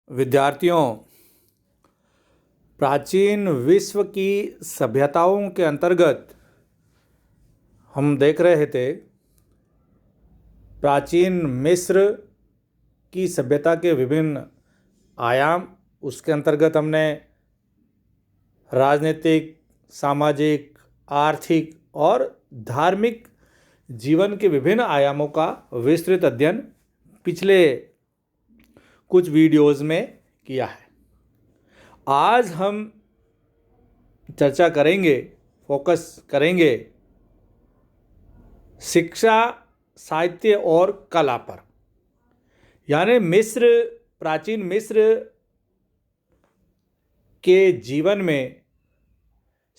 विद्यार्थियों, प्राचीन विश्व की सभ्यताओं के अंतर्गत हम देख रहे थे प्राचीन मिस्र की सभ्यता के विभिन्न आयाम। उसके अंतर्गत हमने राजनीतिक, सामाजिक, आर्थिक और धार्मिक जीवन के विभिन्न आयामों का विस्तृत अध्ययन पिछले कुछ वीडियोज़ में किया है। आज हम चर्चा करेंगे, फोकस करेंगे शिक्षा, साहित्य और कला पर। यानी प्राचीन मिस्र के जीवन में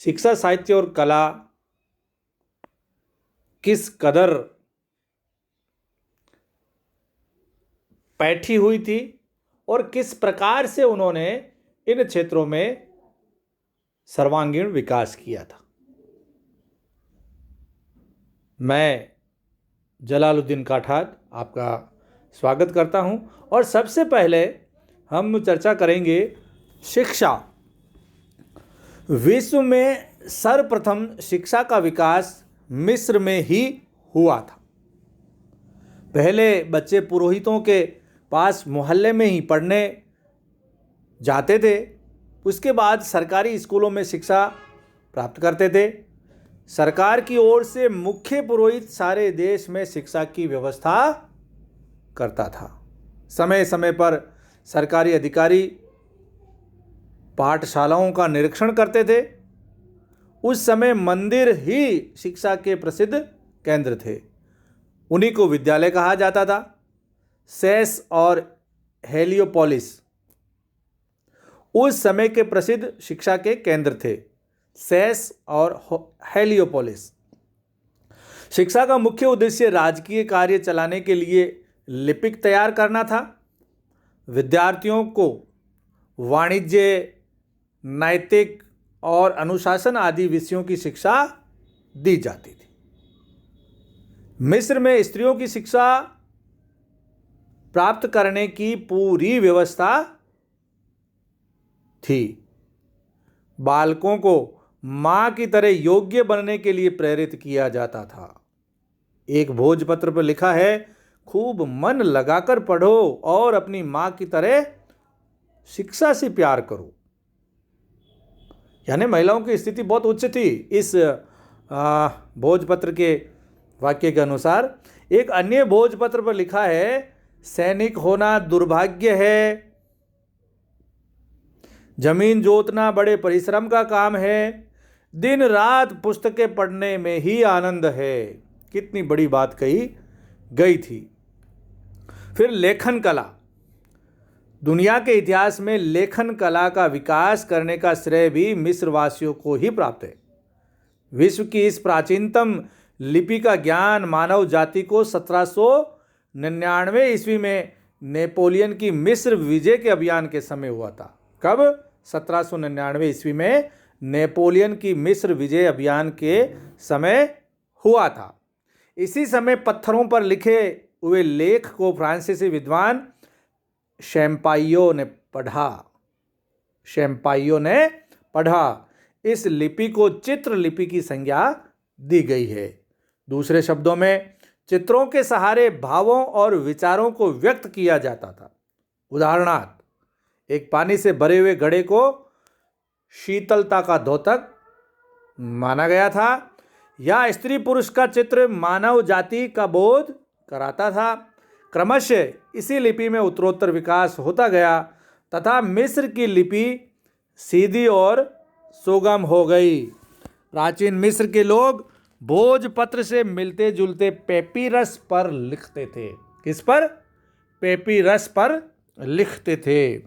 शिक्षा, साहित्य और कला किस कदर पैठी हुई थी और किस प्रकार से उन्होंने इन क्षेत्रों में सर्वांगीण विकास किया था। मैं जलालुद्दीन काठाद आपका स्वागत करता हूं और सबसे पहले हम चर्चा करेंगे शिक्षा। विश्व में सर्वप्रथम शिक्षा का विकास मिस्र में ही हुआ था। पहले बच्चे पुरोहितों के पास मोहल्ले में ही पढ़ने जाते थे। उसके बाद सरकारी स्कूलों में शिक्षा प्राप्त करते थे। सरकार की ओर से मुख्य पुरोहित सारे देश में शिक्षा की व्यवस्था करता था। समय समय पर सरकारी अधिकारी पाठशालाओं का निरीक्षण करते थे। उस समय मंदिर ही शिक्षा के प्रसिद्ध केंद्र थे। उन्हीं को विद्यालय कहा जाता था। सेस और हेलियोपोलिस उस समय के प्रसिद्ध शिक्षा के केंद्र थे। सेस और हेलियोपोलिस। शिक्षा का मुख्य उद्देश्य राजकीय कार्य चलाने के लिए लिपिक तैयार करना था। विद्यार्थियों को वाणिज्य, नैतिक और अनुशासन आदि विषयों की शिक्षा दी जाती थी। मिस्र में स्त्रियों की शिक्षा प्राप्त करने की पूरी व्यवस्था थी। बालकों को मां की तरह योग्य बनने के लिए प्रेरित किया जाता था। एक भोजपत्र पर लिखा है, खूब मन लगाकर पढ़ो और अपनी मां की तरह शिक्षा से प्यार करो। यानी महिलाओं की स्थिति बहुत उच्च थी इस भोजपत्र के वाक्य के अनुसार। एक अन्य भोजपत्र पर लिखा है, सैनिक होना दुर्भाग्य है, जमीन जोतना बड़े परिश्रम का काम है, दिन रात पुस्तकें पढ़ने में ही आनंद है। कितनी बड़ी बात कही गई थी। फिर लेखन कला। दुनिया के इतिहास में लेखन कला का विकास करने का श्रेय भी मिस्रवासियों को ही प्राप्त है। विश्व की इस प्राचीनतम लिपि का ज्ञान मानव जाति को 1799 ईस्वी में नेपोलियन की मिस्र विजय के अभियान के समय हुआ था। कब? 1799 ईस्वी में नेपोलियन की मिस्र विजय अभियान के समय हुआ था। इसी समय पत्थरों पर लिखे हुए लेख को फ्रांसीसी विद्वान शैम्पाइयो ने पढ़ा। इस लिपि को चित्र लिपि की संज्ञा दी गई है। दूसरे शब्दों में चित्रों के सहारे भावों और विचारों को व्यक्त किया जाता था। उदाहरणार्थ, एक पानी से भरे हुए घड़े को शीतलता का द्योतक माना गया था, या स्त्री पुरुष का चित्र मानव जाति का बोध कराता था। क्रमशः इसी लिपि में उत्तरोत्तर विकास होता गया तथा मिस्र की लिपि सीधी और सुगम हो गई। प्राचीन मिस्र के लोग भोजपत्र से मिलते जुलते पेपिरस पर लिखते थे। किस पर? पेपिरस पर लिखते थे।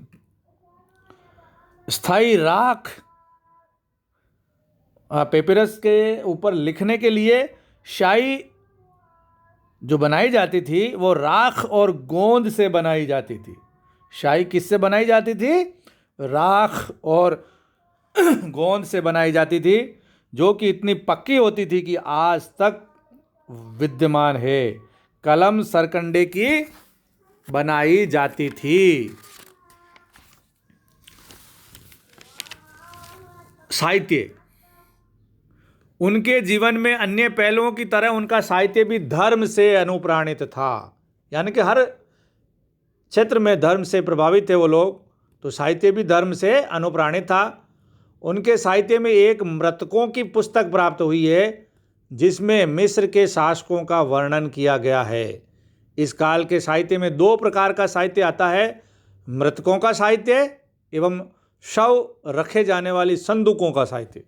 स्थायी राख, पेपिरस के ऊपर लिखने के लिए शाई जो बनाई जाती थी वो राख और गोंद से बनाई जाती थी। शाई किससे बनाई जाती थी? राख और गोंद से बनाई जाती थी, जो कि इतनी पक्की होती थी कि आज तक विद्यमान है। कलम सरकंडे की बनाई जाती थी। साहित्य, उनके जीवन में अन्य पहलुओं की तरह उनका साहित्य भी धर्म से अनुप्राणित था। यानी कि हर क्षेत्र में धर्म से प्रभावित थे वो लोग, तो साहित्य भी धर्म से अनुप्राणित था। उनके साहित्य में एक मृतकों की पुस्तक प्राप्त हुई है जिसमें मिस्र के शासकों का वर्णन किया गया है। इस काल के साहित्य में दो प्रकार का साहित्य आता है, मृतकों का साहित्य एवं शव रखे जाने वाली संदूकों का साहित्य।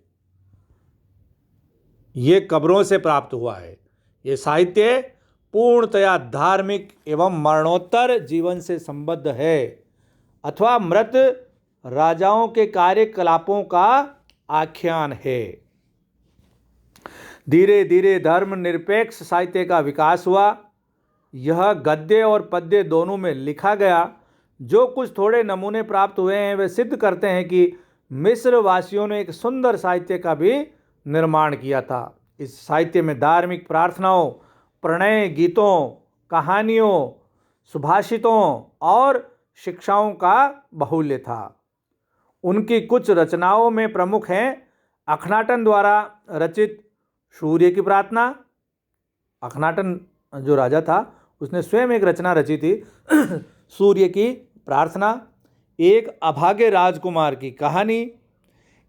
ये कब्रों से प्राप्त हुआ है। ये साहित्य पूर्णतया धार्मिक एवं मरणोत्तर जीवन से संबद्ध है अथवा मृत राजाओं के कार्यकलापों का आख्यान है। धीरे धीरे धर्मनिरपेक्ष साहित्य का विकास हुआ। यह गद्य और पद्य दोनों में लिखा गया। जो कुछ थोड़े नमूने प्राप्त हुए हैं वे सिद्ध करते हैं कि मिस्र वासियों ने एक सुंदर साहित्य का भी निर्माण किया था। इस साहित्य में धार्मिक प्रार्थनाओं, प्रणय गीतों, कहानियों, सुभाषितों और शिक्षाओं का बाहुल्य था। उनकी कुछ रचनाओं में प्रमुख हैं अखनाटन द्वारा रचित सूर्य की प्रार्थना। अखनाटन जो राजा था उसने स्वयं एक रचना रची थी सूर्य की प्रार्थना। एक अभागे राजकुमार की कहानी।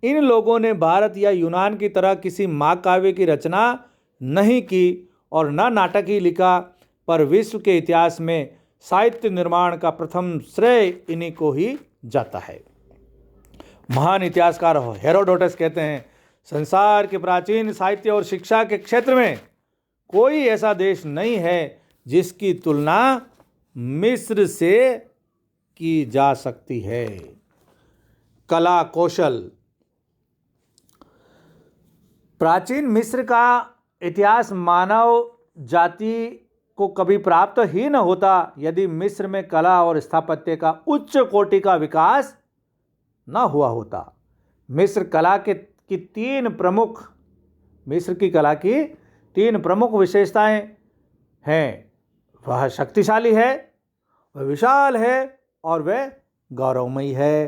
इन लोगों ने भारत या यूनान की तरह किसी महाकाव्य की रचना नहीं की और न नाटक ही लिखा, पर विश्व के इतिहास में साहित्य निर्माण का प्रथम श्रेय इन्हीं को ही जाता है। महान इतिहासकार हेरोडोटस कहते हैं, संसार के प्राचीन साहित्य और शिक्षा के क्षेत्र में कोई ऐसा देश नहीं है जिसकी तुलना मिस्र से की जा सकती है। कला कौशल। प्राचीन मिस्र का इतिहास मानव जाति को कभी प्राप्त ही न होता यदि मिस्र में कला और स्थापत्य का उच्च कोटि का विकास न हुआ होता। मिस्र की कला की तीन प्रमुख विशेषताएं हैं। वह शक्तिशाली है, वह विशाल है और वह गौरवमयी है।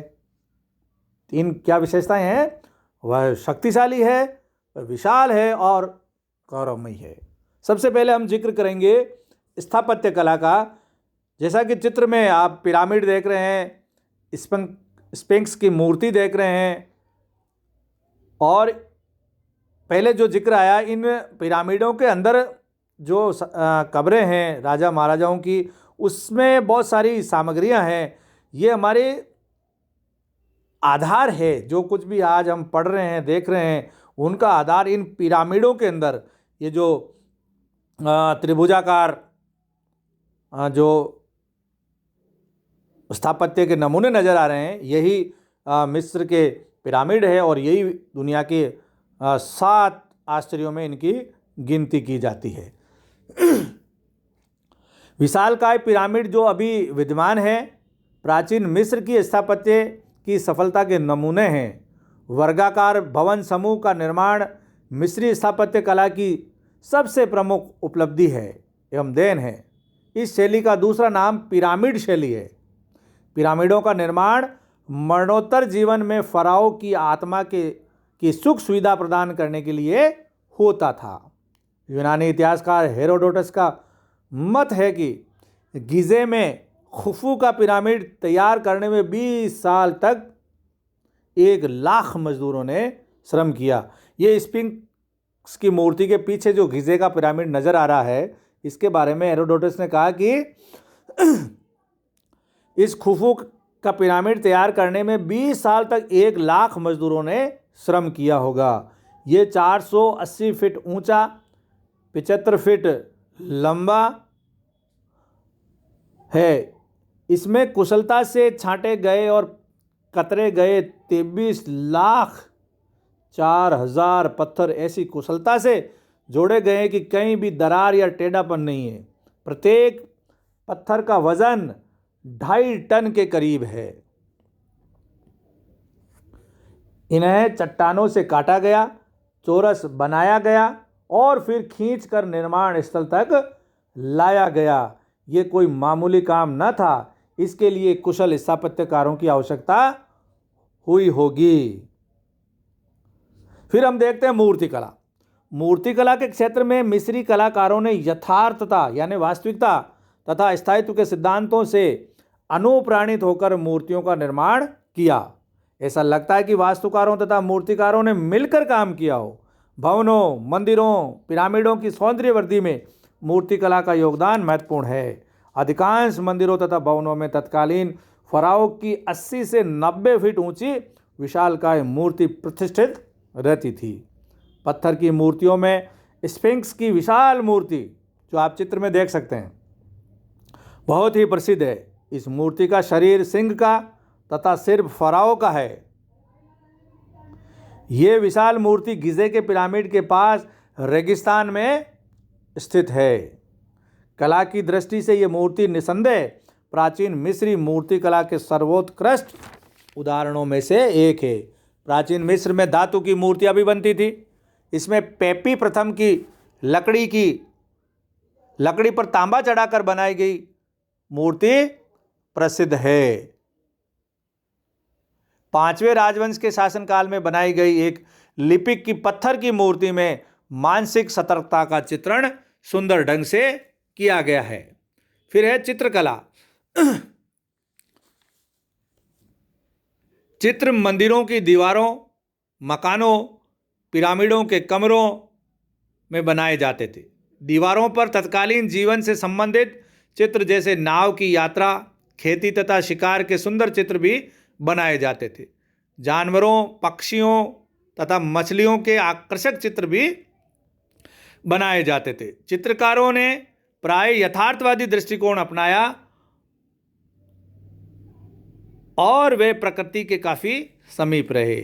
तीन क्या विशेषताएं हैं? वह शक्तिशाली है, वह विशाल है और गौरवमयी है। सबसे पहले हम जिक्र करेंगे स्थापत्य कला का। जैसा कि चित्र में आप पिरामिड देख रहे हैं, स्फिंक्स की मूर्ति देख रहे हैं, और पहले जो जिक्र आया इन पिरामिडों के अंदर जो कब्रें हैं राजा महाराजाओं की, उसमें बहुत सारी सामग्रियां हैं। ये हमारे आधार है। जो कुछ भी आज हम पढ़ रहे हैं, देख रहे हैं, उनका आधार इन पिरामिडों के अंदर ये जो त्रिभुजाकार जो स्थापत्य के नमूने नज़र आ रहे हैं, यही मिस्र के पिरामिड है और यही दुनिया के 7 आश्चर्यों में इनकी गिनती की जाती है। विशालकाय पिरामिड जो अभी विद्यमान है प्राचीन मिस्र की स्थापत्य की सफलता के नमूने हैं। वर्गाकार भवन समूह का निर्माण मिस्री स्थापत्य कला की सबसे प्रमुख उपलब्धि है एवं देन है। इस शैली का दूसरा नाम पिरामिड शैली है। पिरामिडों का निर्माण मरणोत्तर जीवन में फराओ की आत्मा की सुख सुविधा प्रदान करने के लिए होता था। यूनानी इतिहासकार हेरोडोटस का मत है कि गिज़े में खुफू का पिरामिड तैयार करने में 20 साल तक 1 लाख मजदूरों ने श्रम किया। ये स्फिंक्स की मूर्ति के पीछे जो गिज़े का पिरामिड नज़र आ रहा है, इसके बारे में हेरोडोटस ने कहा कि इस खुफू का पिरामिड तैयार करने में 20 साल तक 1 लाख मजदूरों ने श्रम किया होगा। ये 480 फीट ऊंचा, 75 फीट लंबा है। इसमें कुशलता से छांटे गए और कतरे गए 23,04,000 पत्थर ऐसी कुशलता से जोड़े गए कि कहीं भी दरार या टेढ़ापन नहीं है। प्रत्येक पत्थर का वजन 2.5 टन के करीब है। इन्हें चट्टानों से काटा गया, चौरस बनाया गया और फिर खींचकर निर्माण स्थल तक लाया गया। ये कोई मामूली काम न था। इसके लिए कुशल स्थापत्यकारों की आवश्यकता हुई होगी। फिर हम देखते हैं मूर्तिकला। मूर्तिकला के क्षेत्र में मिस्री कलाकारों ने यथार्थता यानी वास्तविकता तथा स्थायित्व के सिद्धांतों से अनुप्राणित होकर मूर्तियों का निर्माण किया। ऐसा लगता है कि वास्तुकारों तथा मूर्तिकारों ने मिलकर काम किया हो। भवनों, मंदिरों, पिरामिडों की सौंदर्य वृद्धि में मूर्तिकला का योगदान महत्वपूर्ण है। अधिकांश मंदिरों तथा भवनों में तत्कालीन फराओ की 80 से 90 फीट ऊंची विशालकाय मूर्ति प्रतिष्ठित रहती थी। पत्थर की मूर्तियों में स्फिंक्स की विशाल मूर्ति, जो आप चित्र में देख सकते हैं, बहुत ही प्रसिद्ध है। इस मूर्ति का शरीर सिंह का तथा सिर फराओ का है। यह विशाल मूर्ति गिज़े के पिरामिड के पास रेगिस्तान में स्थित है। कला की दृष्टि से यह मूर्ति निसंदेह प्राचीन मिस्री मूर्तिकला के सर्वोत्कृष्ट उदाहरणों में से एक है। प्राचीन मिस्र में धातु की मूर्तियां भी बनती थी। इसमें पेपी प्रथम की लकड़ी पर तांबा चढ़ाकर बनाई गई मूर्ति प्रसिद्ध है। 5वें राजवंश के शासनकाल में बनाई गई एक लिपिक की पत्थर की मूर्ति में मानसिक सतर्कता का चित्रण सुंदर ढंग से किया गया है। फिर है चित्रकला। चित्र मंदिरों की दीवारों, मकानों, पिरामिडों के कमरों में बनाए जाते थे। दीवारों पर तत्कालीन जीवन से संबंधित चित्र जैसे नाव की यात्रा, खेती तथा शिकार के सुंदर चित्र भी बनाए जाते थे। जानवरों, पक्षियों तथा मछलियों के आकर्षक चित्र भी बनाए जाते थे। चित्रकारों ने प्राय यथार्थवादी दृष्टिकोण अपनाया और वे प्रकृति के काफ़ी समीप रहे।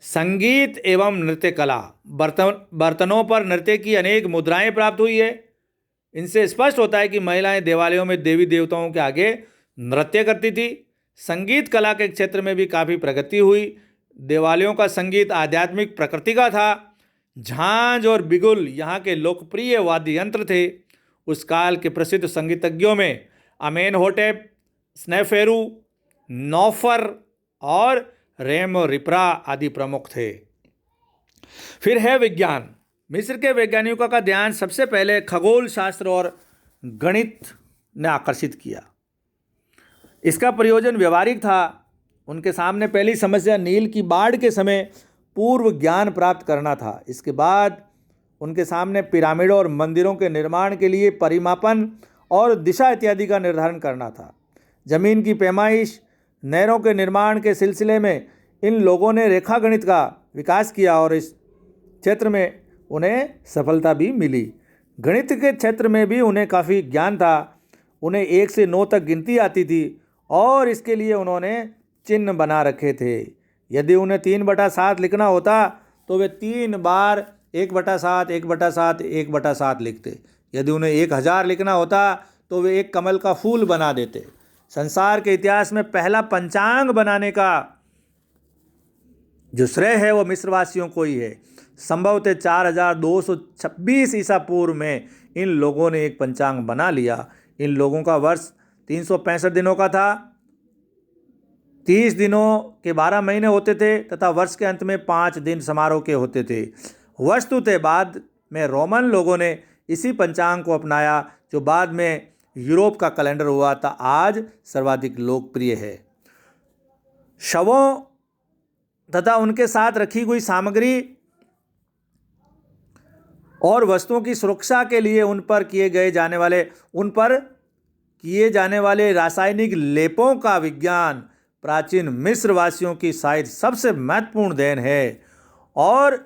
संगीत एवं नृत्य कला। बर्तनों पर नृत्य की अनेक मुद्राएं प्राप्त हुई है। इनसे स्पष्ट होता है कि महिलाएं देवालयों में देवी देवताओं के आगे नृत्य करती थी। संगीत कला के क्षेत्र में भी काफ़ी प्रगति हुई। देवालयों का संगीत आध्यात्मिक प्रकृति का था। झांझ और बिगुल यहाँ के लोकप्रिय वाद्य यंत्र थे। उस काल के प्रसिद्ध संगीतज्ञों में अमेनहोटेप, स्नेफेरू, नौफर और रेम रिप्रा आदि प्रमुख थे। फिर है विज्ञान। मिस्र के वैज्ञानिकों का ध्यान सबसे पहले खगोल शास्त्र और गणित ने आकर्षित किया। इसका प्रयोजन व्यवहारिक था। उनके सामने पहली समस्या नील की बाढ़ के समय पूर्व ज्ञान प्राप्त करना था। इसके बाद उनके सामने पिरामिडों और मंदिरों के निर्माण के लिए परिमापन और दिशा इत्यादि का निर्धारण करना था। जमीन की पैमाइश, नहरों के निर्माण के सिलसिले में इन लोगों ने रेखा गणित का विकास किया और इस क्षेत्र में उन्हें सफलता भी मिली। गणित के क्षेत्र में भी उन्हें काफ़ी ज्ञान था। उन्हें 1 से 9 तक गिनती आती थी और इसके लिए उन्होंने चिन्ह बना रखे थे। यदि उन्हें 3/7 लिखना होता तो वे 3 बार 1/7, 1/7, 1/7 लिखते। यदि उन्हें 1000 लिखना होता तो वे एक कमल का फूल बना देते। संसार के इतिहास में पहला पंचांग बनाने का जो श्रेय है वो मिस्रवासियों को ही है। संभवतः 4226 ईसा पूर्व में इन लोगों ने एक पंचांग बना लिया। इन लोगों का वर्ष 365 दिनों का था। 30 दिनों के 12 महीने होते थे तथा वर्ष के अंत में 5 दिन समारोह के होते थे। वस्तुतः बाद में रोमन लोगों ने इसी पंचांग को अपनाया, जो बाद में यूरोप का कैलेंडर हुआ था, आज सर्वाधिक लोकप्रिय है। शवों तथा उनके साथ रखी हुई सामग्री और वस्तुओं की सुरक्षा के लिए उन पर किए जाने वाले रासायनिक लेपों का विज्ञान प्राचीन मिस्र वासियों की शायद सबसे महत्वपूर्ण देन है। और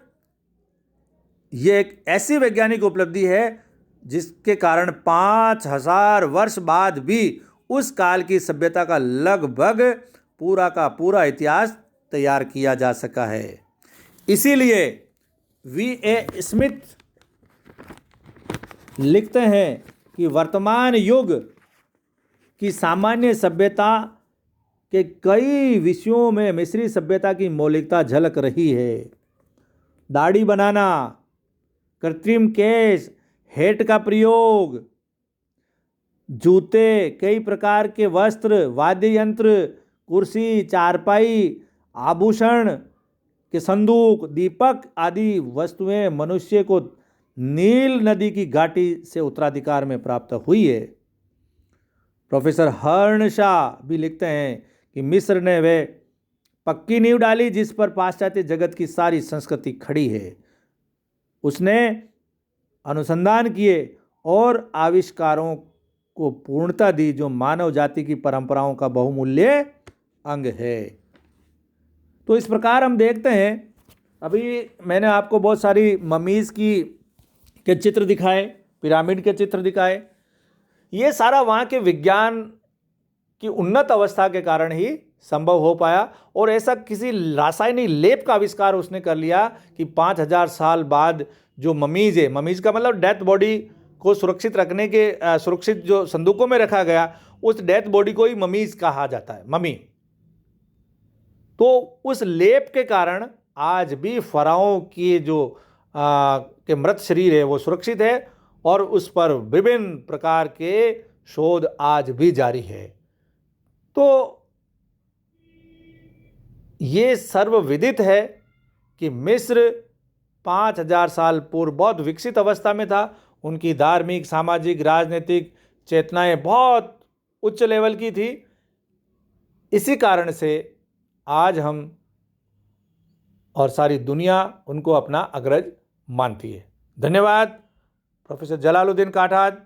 यह एक ऐसी वैज्ञानिक उपलब्धि है जिसके कारण 5000 वर्ष बाद भी उस काल की सभ्यता का लगभग पूरा का पूरा इतिहास तैयार किया जा सका है। इसीलिए V.A. स्मिथ लिखते हैं कि वर्तमान युग की सामान्य सभ्यता के कई विषयों में मिस्री सभ्यता की मौलिकता झलक रही है। दाढ़ी बनाना, कृत्रिम केश, हेट का प्रयोग, जूते, कई प्रकार के वस्त्र, वाद्य यंत्र, कुर्सी, चारपाई, आभूषण, कि संदूक, दीपक आदि वस्तुएं मनुष्य को नील नदी की घाटी से उत्तराधिकार में प्राप्त हुई है। प्रोफेसर हर्नशाह भी लिखते हैं कि मिस्र ने वे पक्की नींव डाली जिस पर पाश्चात्य जगत की सारी संस्कृति खड़ी है। उसने अनुसंधान किए और आविष्कारों को पूर्णता दी जो मानव जाति की परंपराओं का बहुमूल्य अंग है। तो इस प्रकार हम देखते हैं, अभी मैंने आपको बहुत सारी ममीज़ के चित्र दिखाए, पिरामिड के चित्र दिखाए। ये सारा वहाँ के विज्ञान की उन्नत अवस्था के कारण ही संभव हो पाया, और ऐसा किसी रासायनिक लेप का आविष्कार उसने कर लिया कि 5000 साल बाद जो ममीज़ है, ममीज़ का मतलब डेथ बॉडी को सुरक्षित रखने के सुरक्षित जो संदूकों में रखा गया, उस डेथ बॉडी को ही ममीज़ कहा जाता है, ममी। तो उस लेप के कारण आज भी फराओं की जो के मृत शरीर है वो सुरक्षित है, और उस पर विभिन्न प्रकार के शोध आज भी जारी है। तो ये सर्वविदित है कि मिस्र 5000 साल पूर्व बहुत विकसित अवस्था में था। उनकी धार्मिक, सामाजिक, राजनीतिक चेतनाएं बहुत उच्च लेवल की थी। इसी कारण से आज हम और सारी दुनिया उनको अपना अग्रज मानती है। धन्यवाद। प्रोफेसर जलालुद्दीन काठाद,